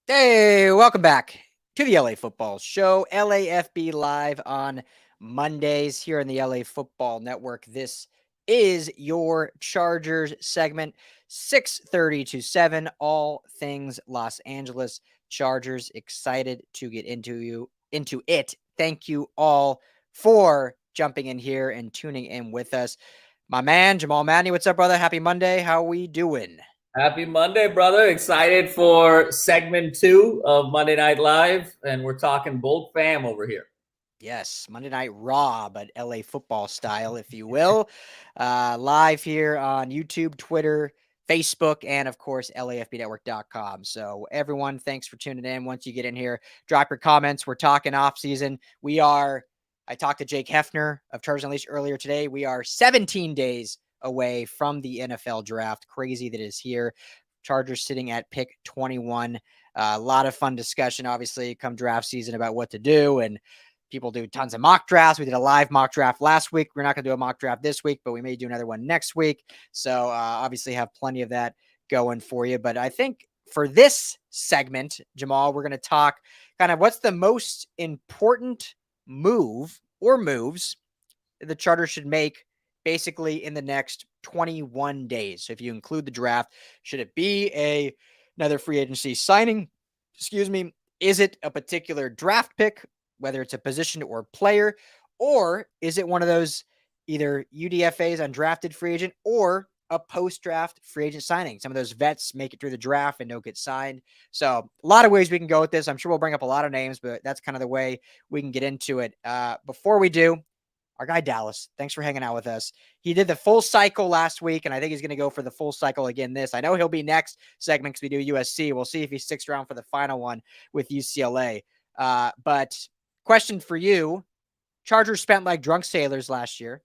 Hey, welcome back to the LA Football Show, LAFB Live on Mondays here on the LA Football Network. This is your Chargers segment, 6:30 to 7, all things Los Angeles Chargers. Excited to get into it. Thank you all for jumping in here and tuning in with us. My man, Jamal Madni, what's up, brother? Happy Monday. How we doing? Happy Monday, brother. Excited for segment 2 of Monday Night Live, and we're talking Bolt fam over here. Yes, Monday Night Raw, but LA football style, if you will. Live here on YouTube, Twitter, Facebook, and of course, LAFBnetwork.com. So, everyone, thanks for tuning in. Once you get in here, drop your comments. We're talking offseason. I talked to Jake Hefner of Chargers Unleashed earlier today. We are 17 days away from the NFL draft. Crazy that it is here. Chargers sitting at pick 21. A lot of fun discussion, obviously, come draft season about what to do. And people do tons of mock drafts. We did a live mock draft last week. We're not going to do a mock draft this week, but we may do another one next week. So obviously have plenty of that going for you. But I think for this segment, Jamal, we're going to talk kind of what's the most important move or moves the Chargers should make basically in the next 21 days. So if you include the draft, should it be another free agency signing? Excuse me. Is it a particular draft pick, whether it's a position or player, or is it one of those either UDFAs, undrafted free agent, or a post-draft free agent signing? Some of those vets make it through the draft and don't get signed. So a lot of ways we can go with this. I'm sure we'll bring up a lot of names, but that's kind of the way we can get into it. Before we do, our guy Dallas, thanks for hanging out with us. He did the full cycle last week, and I think he's going to go for the full cycle again this. I know he'll be next segment because we do USC. We'll see if he sticks around for the final one with UCLA. But question for you, Chargers spent like drunk sailors last year.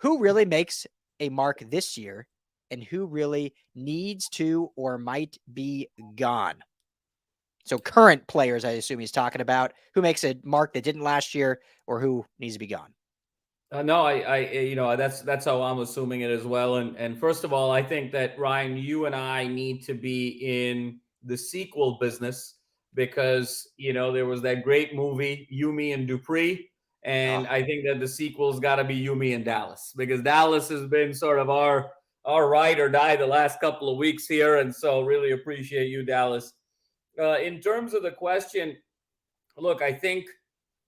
Who really makes a mark this year, and who really needs to or might be gone? So current players, I assume he's talking about, who makes a mark that didn't last year or who needs to be gone. No, that's how I'm assuming it as well. And first of all, I think that Ryan, you and I need to be in the sequel business because there was that great movie Yumi and Dupree, and Oh, I think that the sequel's got to be Yumi and Dallas because Dallas has been sort of our ride or die the last couple of weeks here, and so really appreciate you, Dallas. In terms of the question, look, I think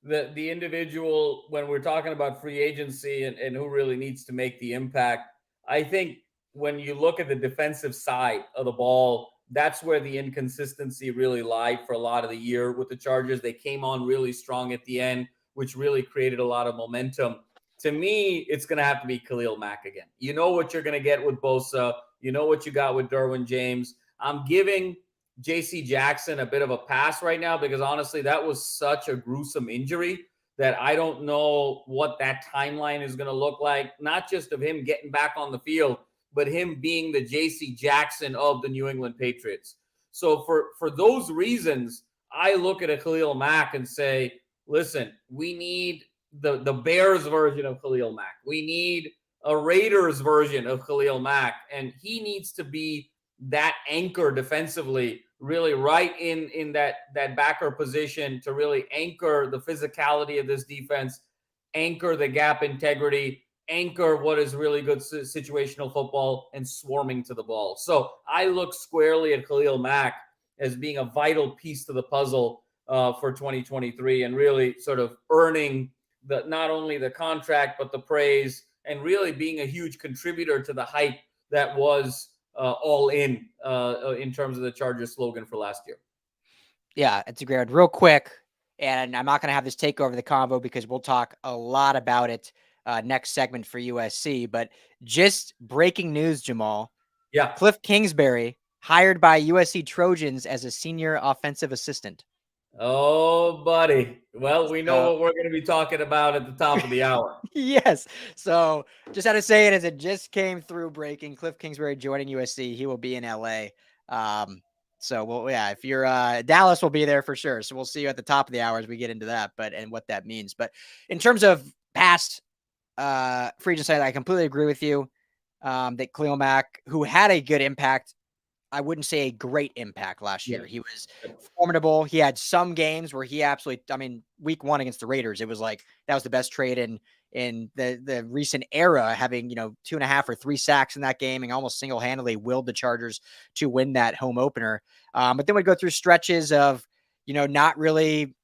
the individual, when we're talking about free agency and who really needs to make the impact, I think when you look at the defensive side of the ball, that's where the inconsistency really lied for a lot of the year with the Chargers. They came on really strong at the end, which really created a lot of momentum. To me, it's going to have to be Khalil Mack again. You know what you're going to get with Bosa. You know what you got with Derwin James. I'm giving JC Jackson a bit of a pass right now because honestly, that was such a gruesome injury that I don't know what that timeline is going to look like. Not just of him getting back on the field, but him being the JC Jackson of the New England Patriots. So for those reasons, I look at a Khalil Mack and say, listen, we need the Bears version of Khalil Mack. We need a Raiders version of Khalil Mack, and he needs to be that anchor defensively, really right in that backer position to really anchor the physicality of this defense, anchor the gap integrity, anchor what is really good situational football and swarming to the ball. So I look squarely at Khalil Mack as being a vital piece to the puzzle for 2023 and really sort of earning not only the contract but the praise and really being a huge contributor to the hype that was all in terms of the Chargers slogan for last year. yeah, it's a great one. Real quick, and I'm not going to have this take over the convo because we'll talk a lot about it next segment for USC. But just breaking news, Jamal. Yeah. Cliff Kingsbury hired by USC Trojans as a senior offensive assistant. Oh, buddy. Well, we know So, what we're going to be talking about at the top of the hour. yes. So just had to say it as it just came through breaking. Cliff Kingsbury joining USC. He will be in LA. So well, yeah, if you're Dallas will be there for sure. So we'll see you at the top of the hour as we get into that, and what that means. But in terms of past free agent side, I completely agree with you. That Khalil Mack, who had a good impact I wouldn't say a great impact last Yeah. year. He was formidable. He had some games where he absolutely, I mean, week 1 against the Raiders, it was like that was the best trade in the recent era, having, 2.5 or 3 sacks in that game and almost single-handedly willed the Chargers to win that home opener. But then we'd go through stretches of, not really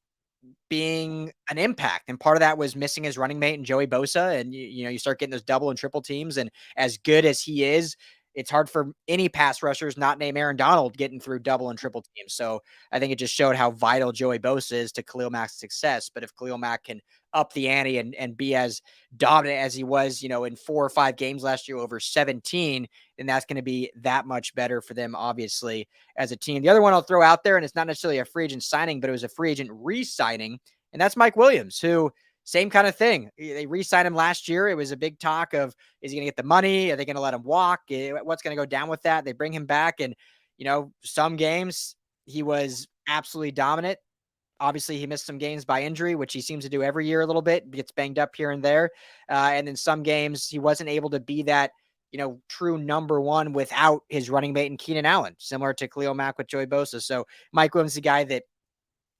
being an impact. And part of that was missing his running mate and Joey Bosa. And you start getting those double and triple teams. And as good as he is, it's hard for any pass rushers not named Aaron Donald getting through double and triple teams. So I think it just showed how vital Joey Bosa is to Khalil Mack's success. But if Khalil Mack can up the ante and be as dominant as he was, in 4 or 5 games last year over 17, then that's going to be that much better for them, obviously, as a team. The other one I'll throw out there, and it's not necessarily a free agent signing, but it was a free agent re-signing, and that's Mike Williams, who same kind of thing. They re-signed him last year. It was a big talk of, is he going to get the money? Are they going to let him walk? What's going to go down with that? They bring him back, and, some games he was absolutely dominant. Obviously, he missed some games by injury, which he seems to do every year a little bit, gets banged up here and there. And then some games he wasn't able to be that, true number one without his running mate in Keenan Allen, similar to Khalil Mack with Joey Bosa. So Mike Williams is the guy that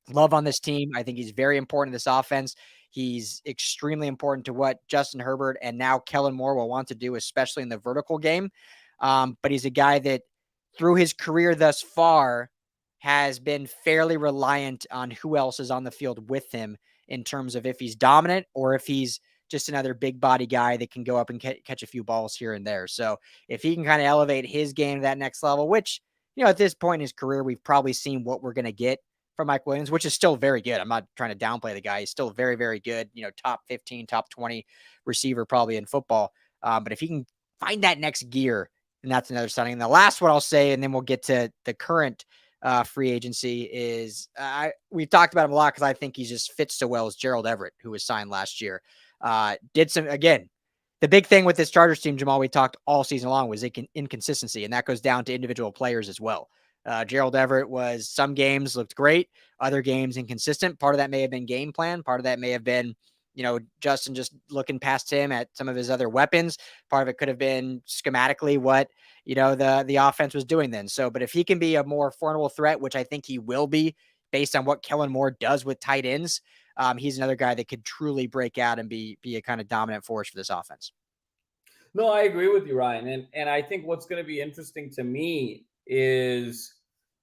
love on this team. I think he's very important to this offense. He's extremely important to what Justin Herbert and now Kellen Moore will want to do, especially in the vertical game. But he's a guy that through his career thus far has been fairly reliant on who else is on the field with him in terms of if he's dominant or if he's just another big body guy that can go up and catch a few balls here and there. So if he can kind of elevate his game to that next level, which, at this point in his career, we've probably seen what we're going to get from Mike Williams, which is still very good. I'm not trying to downplay the guy. He's still very, very good, top 15, top 20 receiver probably in football. But if he can find that next gear, then that's another signing. And the last one I'll say, and then we'll get to the current free agency is we've talked about him a lot because I think he just fits so well as Gerald Everett, who was signed last year. Again, the big thing with this Chargers team, Jamal, we talked all season long was inconsistency, and that goes down to individual players as well. Gerald Everett was some games looked great, other games inconsistent. Part of that may have been game plan. Part of that may have been, Justin just looking past him at some of his other weapons. Part of it could have been schematically what, the offense was doing then. So, but if he can be a more formidable threat, which I think he will be based on what Kellen Moore does with tight ends, he's another guy that could truly break out and be a kind of dominant force for this offense. No, I agree with you, Ryan. And I think what's going to be interesting to me is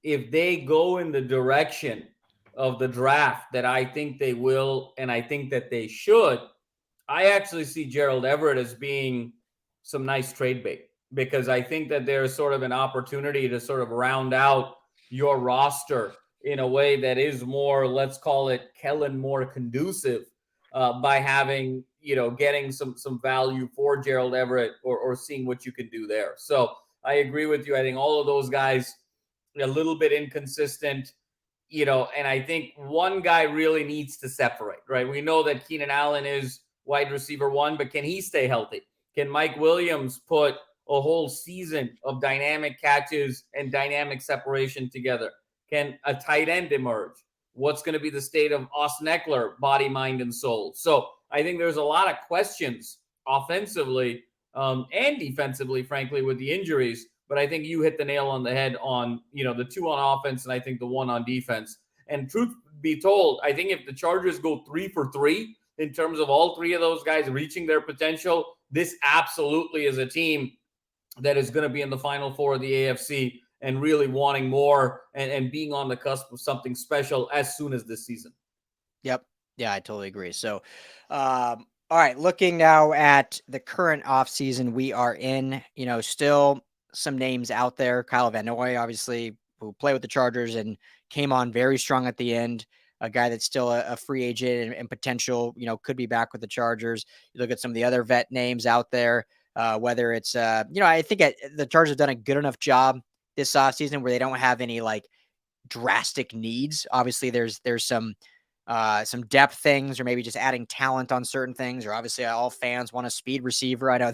if they go in the direction of the draft that I think they will, and I think that they should, I actually see Gerald Everett as being some nice trade bait, because I think that there's sort of an opportunity to sort of round out your roster in a way that is more, let's call it Kellen more conducive by having, getting some value for Gerald Everett or seeing what you can do there. So I agree with you. I think all of those guys a little bit inconsistent, and I think one guy really needs to separate, right? We know that Keenan Allen is wide receiver 1, but can he stay healthy? Can Mike Williams put a whole season of dynamic catches and dynamic separation together? Can a tight end emerge? What's going to be the state of Austin Ekeler, body, mind, and soul? So I think there's a lot of questions offensively and defensively, frankly, with the injuries. But I think you hit the nail on the head on, the 2 on offense and I think the 1 on defense. And truth be told, I think if the Chargers go 3 for 3 in terms of all 3 of those guys reaching their potential, this absolutely is a team that is going to be in the Final Four of the AFC and really wanting more and being on the cusp of something special as soon as this season. Yep. Yeah, I totally agree. So, all right, looking now at the current offseason we are in, still some names out there. Kyle Van Noy, obviously, who played with the Chargers and came on very strong at the end. A guy that's still a free agent and potential, could be back with the Chargers. You look at some of the other vet names out there, whether it's, I think the Chargers have done a good enough job this offseason where they don't have any like drastic needs. Obviously, there's some depth things, or maybe just adding talent on certain things, or obviously all fans want a speed receiver. I know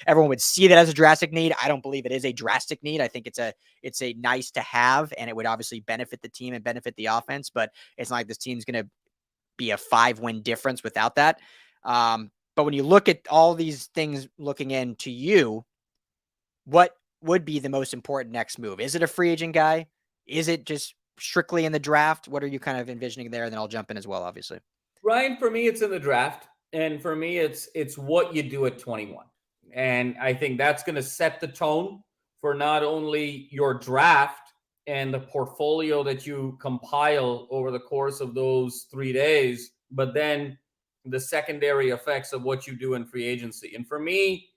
everyone would see that as a drastic need. I don't believe it is a drastic need. I think it's a nice to have, and it would obviously benefit the team and benefit the offense, but it's not like this team's going to be a 5-win difference without that. But when you look at all these things looking into you, what would be the most important next move? Is it a free agent guy? Is it just strictly in the draft? What are you kind of envisioning there? And then I'll jump in as well, obviously. Ryan, for me, it's in the draft. And for me, it's what you do at 21. And I think that's going to set the tone for not only your draft and the portfolio that you compile over the course of those 3 days, but then the secondary effects of what you do in free agency. And for me,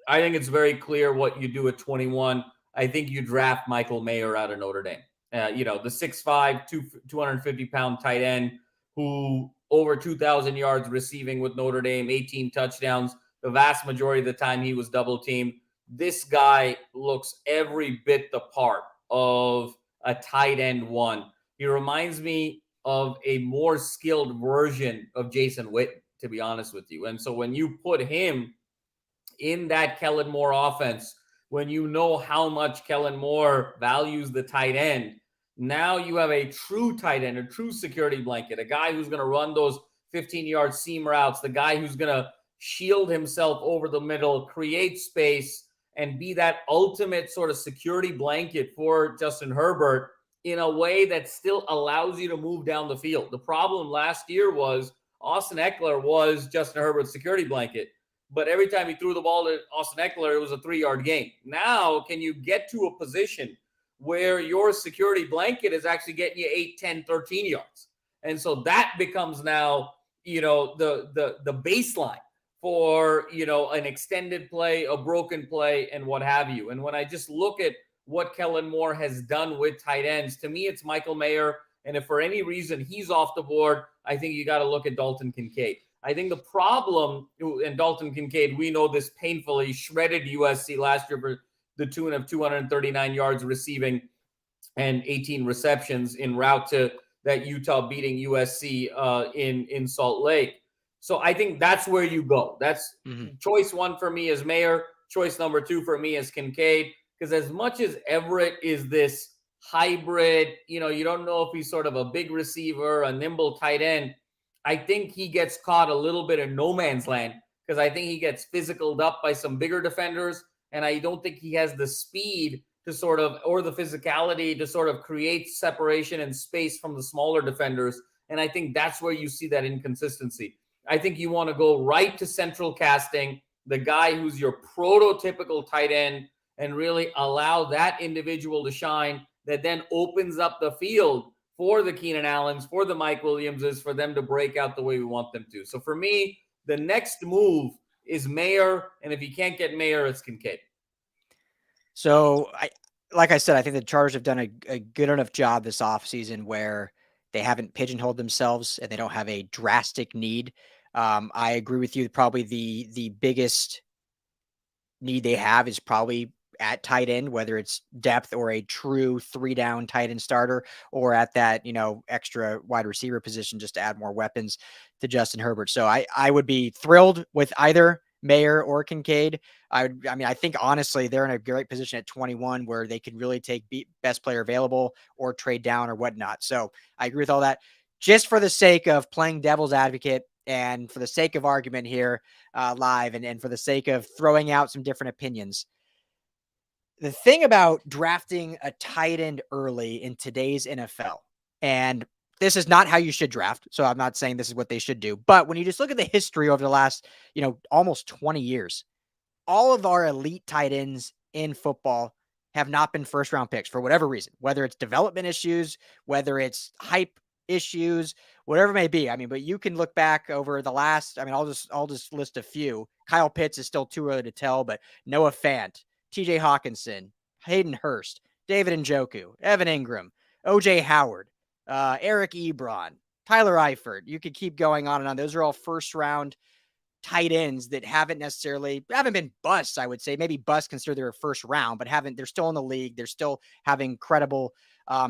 I think it's very clear what you do at 21. I think you draft Michael Mayer out of Notre Dame. The 6'5", 250-pound tight end who over 2,000 yards receiving with Notre Dame, 18 touchdowns. The vast majority of the time he was double teamed. This guy looks every bit the part of a tight end one. He reminds me of a more skilled version of Jason Witten, to be honest with you. And so when you put him in that Kellen Moore offense, when you know how much Kellen Moore values the tight end, now you have a true tight end, a true security blanket, a guy who's going to run those 15-yard seam routes, the guy who's going to shield himself over the middle, create space, and be that ultimate sort of security blanket for Justin Herbert in a way that still allows you to move down the field. The problem last year was Austin Ekeler was Justin Herbert's security blanket. But every time he threw the ball to Austin Ekeler, it was a 3-yard gain. Now, can you get to a position where your security blanket is actually getting you 8, 10, 13 yards? And so that becomes now, the baseline for, an extended play, a broken play, and what have you. And when I just look at what Kellen Moore has done with tight ends, to me, it's Michael Mayer. And if for any reason he's off the board, I think you got to look at Dalton Kincaid. I think the problem, and Dalton Kincaid, we know this painfully, shredded USC last year for the tune of 239 yards receiving and 18 receptions en route to that Utah beating USC in Salt Lake. So I think that's where you go. That's choice 1 for me is Mayer. Choice number 2 for me is Kincaid. Because as much as Everett is this hybrid, you don't know if he's sort of a big receiver, a nimble tight end, I think he gets caught a little bit in no man's land because I think he gets physicaled up by some bigger defenders. And I don't think he has the speed to sort of, or the physicality to sort of create separation and space from the smaller defenders. And I think that's where you see that inconsistency. I think you want to go right to central casting, the guy who's your prototypical tight end, and really allow that individual to shine that then opens up the field for the Keenan Allens, for the Mike Williamses, for them to break out the way we want them to. So for me, the next move is Mayer, and if you can't get Mayer, it's Kincaid. So, like I said, I think the Chargers have done a good enough job this offseason where they haven't pigeonholed themselves and they don't have a drastic need. I agree with you. Probably the biggest need they have is probably at tight end, whether it's depth or a true 3-down tight end starter, or at that, extra wide receiver position just to add more weapons to Justin Herbert. So I would be thrilled with either Mayer or Kincaid. I think honestly, they're in a great position at 21 where they can really take best player available or trade down or whatnot. So I agree with all that. Just for the sake of playing devil's advocate and for the sake of argument here live and for the sake of throwing out some different opinions, the thing about drafting a tight end early in today's NFL, and this is not how you should draft, so I'm not saying this is what they should do, but when you just look at the history over the last, almost 20 years, all of our elite tight ends in football have not been first-round picks for whatever reason, whether it's development issues, whether it's hype issues, whatever it may be. But you can look back over the last, I'll just list a few. Kyle Pitts is still too early to tell, but Noah Fant, TJ Hawkinson, Hayden Hurst, David Njoku, Evan Ingram, OJ Howard, Eric Ebron, Tyler Eifert. You could keep going on and on. Those are all first round tight ends that haven't been busts, I would say. Maybe busts considered their first round, but they're still in the league. They're still having credible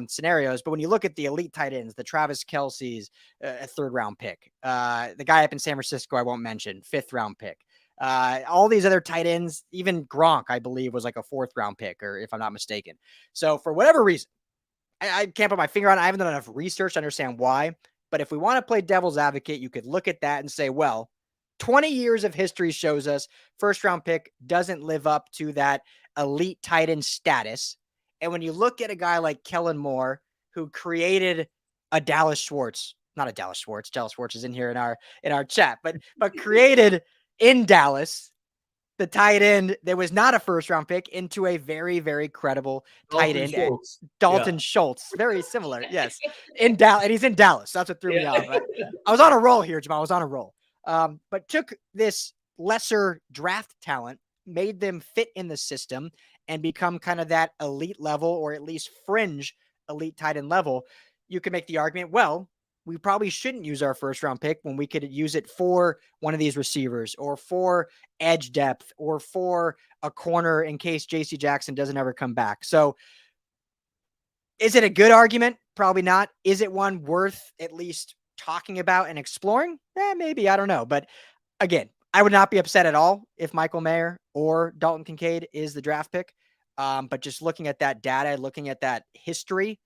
scenarios. But when you look at the elite tight ends, the Travis Kelce's a 3rd round pick, the guy up in San Francisco, I won't mention, 5th round pick. All these other tight ends, even Gronk, I believe, was like a 4th round pick, or if I'm not mistaken. So for whatever reason, I can't put my finger on it. I haven't done enough research to understand why. But if we want to play devil's advocate, you could look at that and say, well, 20 years of history shows us first round pick doesn't live up to that elite tight end status. And when you look at a guy like Kellen Moore, who created a Dallas Schwartz is in here in our chat, but created in Dallas the tight end that was not a first round pick into a very, very credible tight end. Dalton Schultz. Very similar. Yes. In Dallas. And he's in Dallas. That's what threw me off. I was on a roll here, Jamal. I was on a roll. But took this lesser draft talent, made them fit in the system, and become kind of that elite level, or at least fringe elite tight end level. You can make the argument, well, we probably shouldn't use our first round pick when we could use it for one of these receivers, or for edge depth, or for a corner in case JC Jackson doesn't ever come back. So is it a good argument? Probably not. Is it one worth at least talking about and exploring? Maybe. I don't know. But again, I would not be upset at all if Michael Mayer or Dalton Kincaid is the draft pick. But just looking at that data, looking at that history,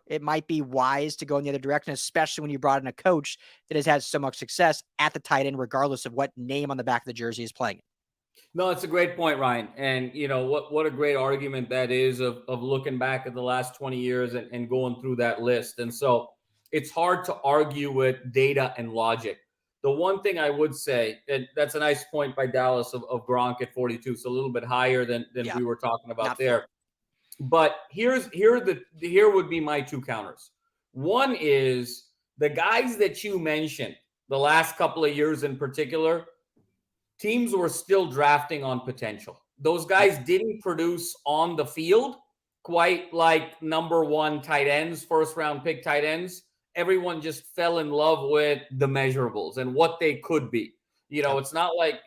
it might be wise to go in the other direction, especially when you brought in a coach that has had so much success at the tight end, regardless of what name on the back of the jersey is playing it. No, it's a great point, Ryan. And what a great argument that is of looking back at the last 20 years and going through that list. And so it's hard to argue with data and logic. The one thing I would say, and that's a nice point by Dallas of Gronk at 42, so a little bit higher than we were talking about there. But here would be my two counters. One is the guys that you mentioned, the last couple of years in particular, teams were still drafting on potential. Those guys didn't produce on the field quite like number one tight ends, first round pick tight ends. Everyone just fell in love with the measurables and what they could be. It's not like,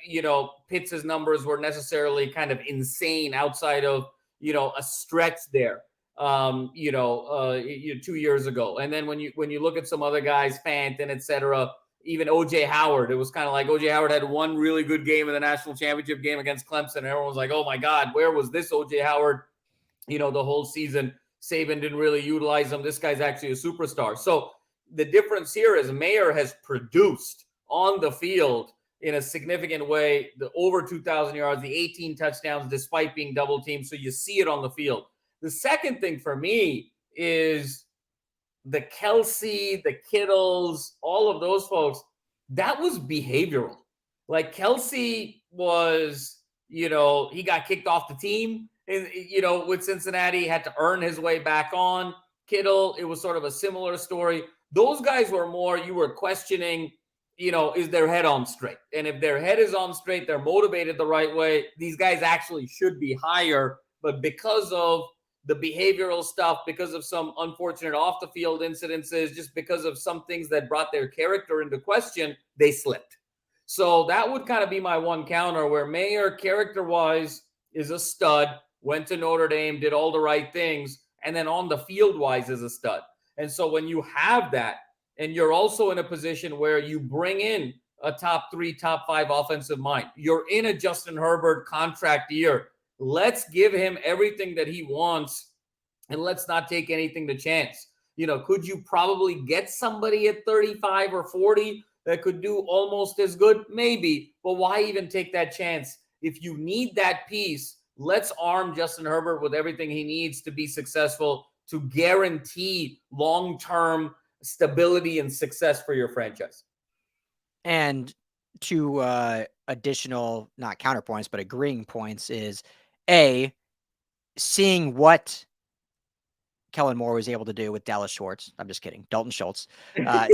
Pitts' numbers were necessarily kind of insane outside of, a stretch there, 2 years ago. And then when you look at some other guys, Payton, et cetera, even OJ Howard, it was kind of like OJ Howard had one really good game in the national championship game against Clemson. And everyone was like, oh my God, where was this OJ Howard, the whole season? Saban didn't really utilize him. This guy's actually a superstar. So the difference here is Mayer has produced on the field in a significant way, the over 2,000 yards, the 18 touchdowns, despite being double teamed. So you see it on the field. The second thing for me is the Kelce, the Kittles, all of those folks, that was behavioral. Like Kelce was, he got kicked off the team and, with Cincinnati, had to earn his way back on. Kittle, it was sort of a similar story. Those guys were more, you were questioning, is their head on straight? And if their head is on straight, they're motivated the right way, these guys actually should be higher. But because of the behavioral stuff, because of some unfortunate off-the-field incidences, just because of some things that brought their character into question, they slipped. So that would kind of be my one counter, where Mayer, character-wise, is a stud, went to Notre Dame, did all the right things, and then on the field-wise is a stud. And so when you have that, and you're also in a position where you bring in a top 3, top 5 offensive mind, you're in a Justin Herbert contract year, let's give him everything that he wants, and let's not take anything to chance. Could you probably get somebody at 35 or 40 that could do almost as good? Maybe, but why even take that chance? If you need that piece, let's arm Justin Herbert with everything he needs to be successful, to guarantee long-term stability and success for your franchise. And two additional, not counterpoints, but agreeing points is, A, seeing what Kellen Moore was able to do with Dallas Schwartz. I'm just kidding. Dalton Schultz.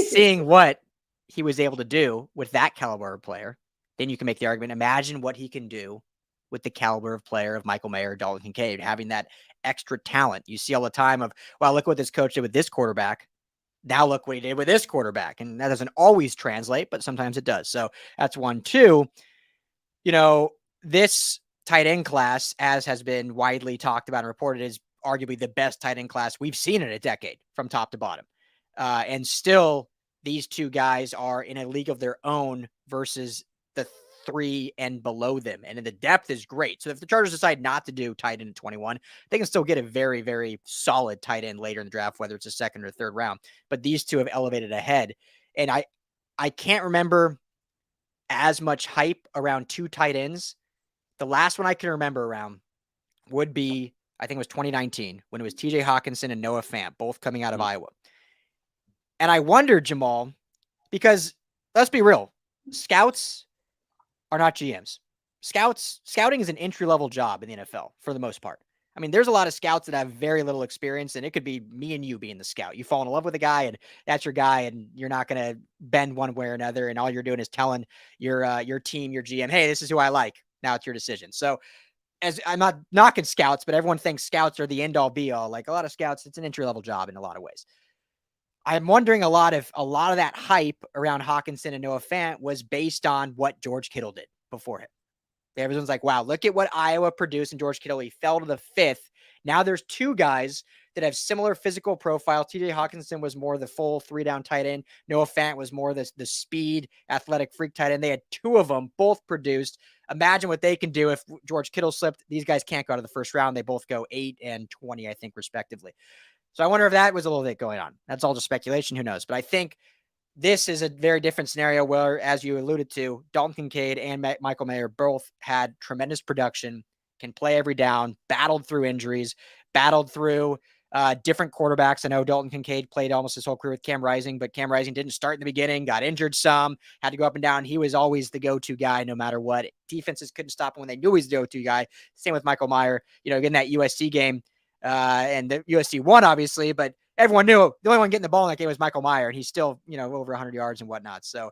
Seeing what he was able to do with that caliber of player, then you can make the argument, imagine what he can do with the caliber of player of Michael Mayer, Dalton Kincaid, having that extra talent. You see all the time of, wow, look what this coach did with this quarterback. Now look what he did with this quarterback. And that doesn't always translate, but sometimes it does. So that's 1. 2, this tight end class, as has been widely talked about and reported, is arguably the best tight end class we've seen in a decade from top to bottom. And still, these two guys are in a league of their own versus the 3 and below them. And the depth is great. So if the Chargers decide not to do tight end at 21, they can still get a very, very solid tight end later in the draft, whether it's a second or third round. But these two have elevated ahead. And I can't remember as much hype around two tight ends. The last one I can remember around would be, I think it was 2019, when it was TJ Hawkinson and Noah Fant, both coming out of Iowa. And I wonder, Jamal, because let's be real, scouts are not GMs. Scouting is an entry-level job in the NFL for the most part. I mean, there's a lot of scouts that have very little experience, and it could be me and you being the scout. You fall in love with a guy, and that's your guy, and you're not going to bend one way or another, and all you're doing is telling your team, your GM, hey, this is who I like. Now it's your decision. So as I'm not knocking scouts, but everyone thinks scouts are the end-all be-all. Like a lot of scouts, it's an entry-level job in a lot of ways. I'm wondering a lot of that hype around Hawkinson and Noah Fant was based on what George Kittle did before him. Everyone's like, wow, look at what Iowa produced in George Kittle. He fell to the 5th. Now there's two guys that have similar physical profile. TJ Hawkinson was more the full 3-down tight end. Noah Fant was more the speed, athletic freak tight end. They had two of them, both produced. Imagine what they can do if George Kittle slipped. These guys can't go out of the first round. They both go 8 and 20, I think, respectively. So I wonder if that was a little bit going on. That's all just speculation. Who knows? But I think this is a very different scenario where, as you alluded to, Dalton Kincaid and Michael Mayer both had tremendous production, can play every down, battled through injuries, battled through different quarterbacks. I know Dalton Kincaid played almost his whole career with Cam Rising, but Cam Rising didn't start in the beginning, got injured some, had to go up and down. He was always the go-to guy no matter what. Defenses couldn't stop him when they knew he was the go-to guy. Same with Michael Mayer, getting that USC game. And the USC won, obviously, but everyone knew the only one getting the ball in that game was Michael Mayer, and he's still, over 100 yards and whatnot. So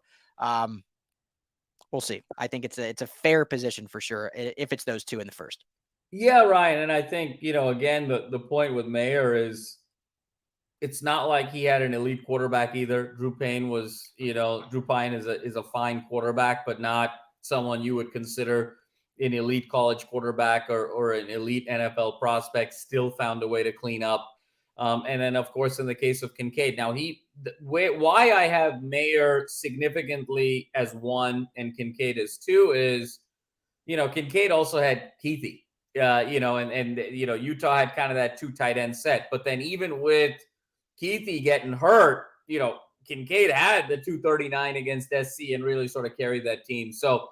we'll see. I think it's a fair position for sure if it's those two in the first. Yeah, Ryan. And I think, again, the point with Mayer is it's not like he had an elite quarterback either. Drew Payne is a fine quarterback, but not someone you would consider an elite college quarterback or an elite NFL prospect. Still found a way to clean up. And then, of course, in the case of Kincaid, now why I have Mayer significantly as 1 and Kincaid as 2 is, Kincaid also had Keithy, and Utah had kind of that 2 tight end set. But then even with Keithy getting hurt, Kincaid had the 239 against SC and really sort of carried that team. So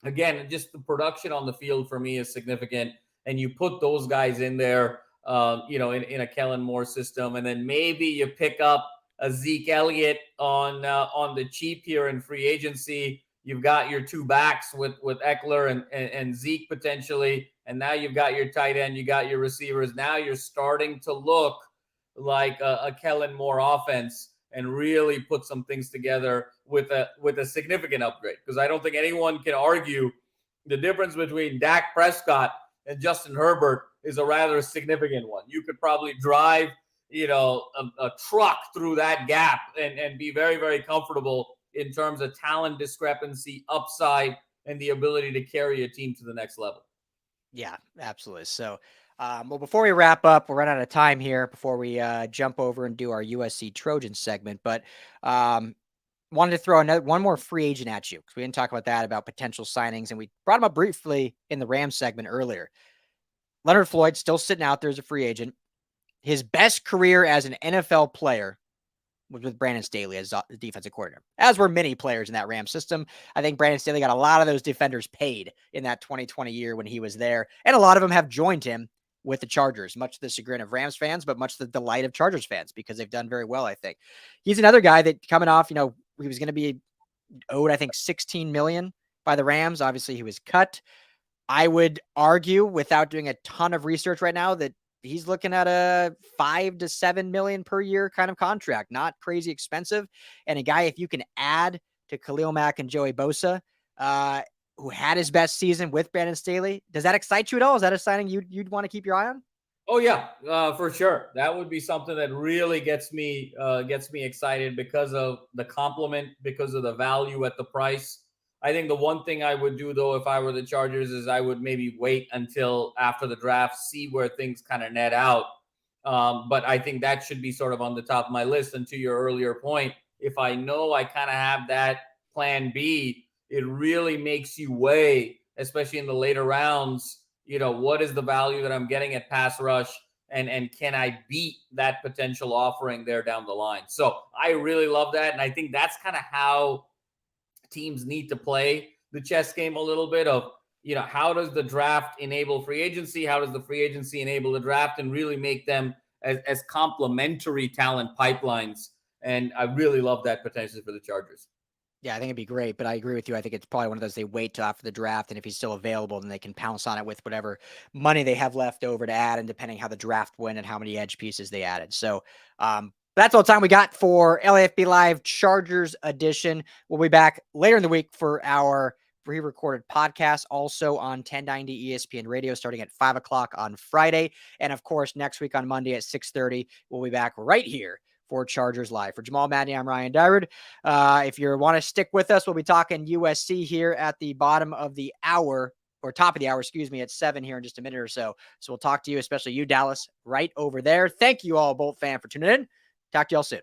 again, just the production on the field for me is significant. And you put those guys in there, in a Kellen Moore system, and then maybe you pick up a Zeke Elliott on the cheap here in free agency. You've got your 2 backs with Ekeler and Zeke potentially, and now you've got your tight end, you got your receivers. Now you're starting to look like a Kellen Moore offense and really put some things together with a significant upgrade. Because I don't think anyone can argue the difference between Dak Prescott and Justin Herbert is a rather significant one. You could probably drive, a truck through that gap and be very, very comfortable in terms of talent discrepancy, upside, and the ability to carry a team to the next level. Yeah, absolutely. So, well, before we wrap up, we'll run out of time here before we jump over and do our USC Trojans segment. But wanted to throw one more free agent at you because we didn't talk about that, about potential signings, and we brought him up briefly in the Rams segment earlier. Leonard Floyd still sitting out there as a free agent. His best career as an NFL player was with Brandon Staley as the defensive coordinator, as were many players in that Rams system. I think Brandon Staley got a lot of those defenders paid in that 2020 year when he was there, and a lot of them have joined him with the Chargers, much to the chagrin of Rams fans, but much to the delight of Chargers fans because they've done very well, I think. He's another guy that coming off, he was going to be owed, I think, $16 million by the Rams. Obviously, he was cut. I would argue, without doing a ton of research right now, that he's looking at a $5 to $7 million per year kind of contract, not crazy expensive. And a guy, if you can add to Khalil Mack and Joey Bosa, who had his best season with Brandon Staley, does that excite you at all? Is that a signing you'd want to keep your eye on? Oh yeah, for sure. That would be something that really gets me excited because of the compliment, because of the value at the price. I think the one thing I would do, though, if I were the Chargers, is I would maybe wait until after the draft, see where things kind of net out. But I think that should be sort of on the top of my list. And to your earlier point, if I know I kind of have that plan B, it really makes you weigh, especially in the later rounds, what is the value that I'm getting at pass rush, and can I beat that potential offering there down the line? So I really love that. And I think that's kind of how teams need to play the chess game a little bit of, how does the draft enable free agency? How does the free agency enable the draft, and really make them as complementary talent pipelines? And I really love that potential for the Chargers. Yeah, I think it'd be great, but I agree with you. I think it's probably one of those they wait till after the draft, and if he's still available, then they can pounce on it with whatever money they have left over to add, and depending how the draft went and how many edge pieces they added. So that's all the time we got for LAFB Live Chargers edition. We'll be back later in the week for our pre-recorded podcast, also on 1090 ESPN Radio, starting at 5 o'clock on Friday. And of course, next week on Monday at 6:30, we'll be back right here for Chargers Live. For Jamal, Madni, I'm Ryan Dyrud. If you want to stick with us, we'll be talking USC here at the bottom of the hour, or top of the hour, at 7 here in just a minute or so. So we'll talk to you, especially you, Dallas, right over there. Thank you all, Bolt fan, for tuning in. Talk to y'all soon.